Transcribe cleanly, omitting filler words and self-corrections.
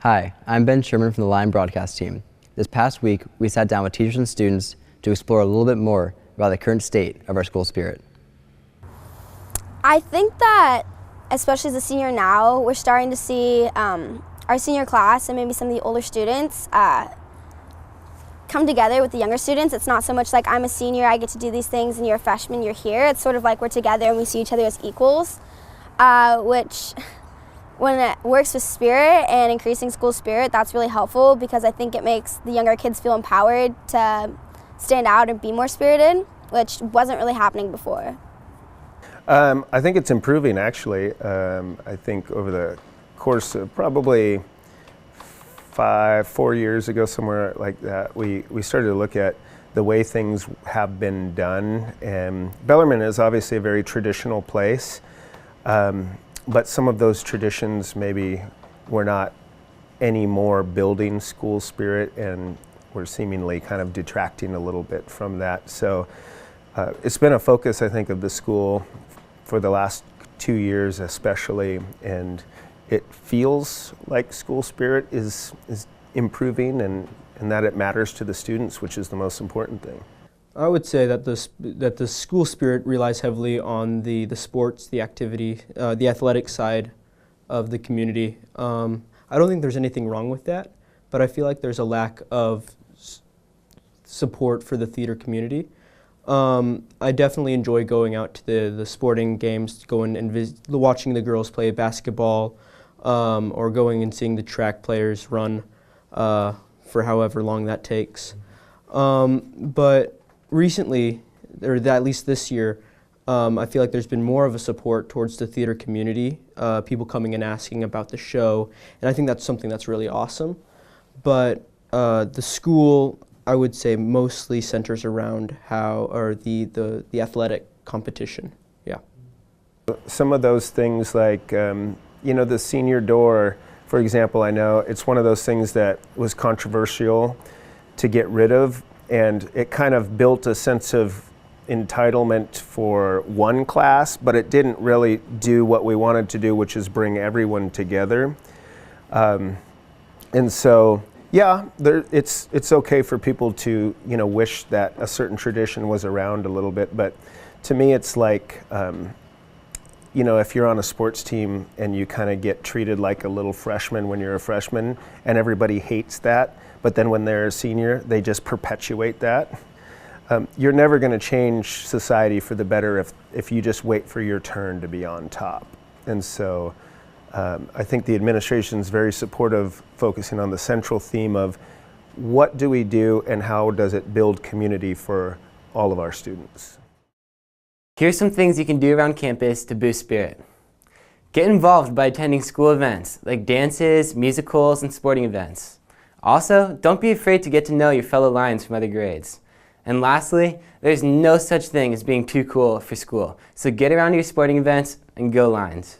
Hi, I'm Ben Sherman from the Lion broadcast team. This past week, we sat down with teachers and students to explore a little bit more about the current state of our school spirit. I think that, especially as a senior now, we're starting to see our senior class and maybe some of the older students come together with the younger students. It's not so much like I'm a senior, I get to do these things, and you're a freshman, you're here. It's sort of like we're together and we see each other as equals, which when it works with spirit and increasing school spirit, that's really helpful because I think it makes the younger kids feel empowered to stand out and be more spirited, which wasn't really happening before. I think it's improving, actually. I think over the course of probably 4 years ago, somewhere like that, we started to look at the way things have been done. And Bellarmine is obviously a very traditional place, but some of those traditions maybe were not anymore building school spirit, and were seemingly kind of detracting a little bit from that. So it's been a focus, I think, of the school for the last 2 years especially, and it feels like school spirit is improving and that it matters to the students, which is the most important thing. I would say that the school spirit relies heavily on the sports, the activity, the athletic side of the community. I don't think there's anything wrong with that, but I feel like there's a lack of support for the theater community. I definitely enjoy going out to the sporting games, going and watching the girls play basketball, or going and seeing the track players run for however long that takes. But recently, or at least this year, I feel like there's been more of a support towards the theater community, people coming and asking about the show, and I think that's something that's really awesome. But the school, I would say, mostly centers around the athletic competition. Yeah. Some of those things, like the senior door, for example, I know it's one of those things that was controversial to get rid of, and it kind of built a sense of entitlement for one class, but it didn't really do what we wanted to do, which is bring everyone together. And so, yeah, it's okay for people to wish that a certain tradition was around a little bit, but to me it's like if you're on a sports team and you kind of get treated like a little freshman when you're a freshman, and everybody hates that, but then when they're a senior, they just perpetuate that. You're never going to change society for the better if you just wait for your turn to be on top. And so I think the administration is very supportive, focusing on the central theme of what do we do and how does it build community for all of our students. Here's some things you can do around campus to boost spirit. Get involved by attending school events like dances, musicals, and sporting events. Also, don't be afraid to get to know your fellow Lions from other grades. And lastly, there's no such thing as being too cool for school. So get around to your sporting events and go Lions.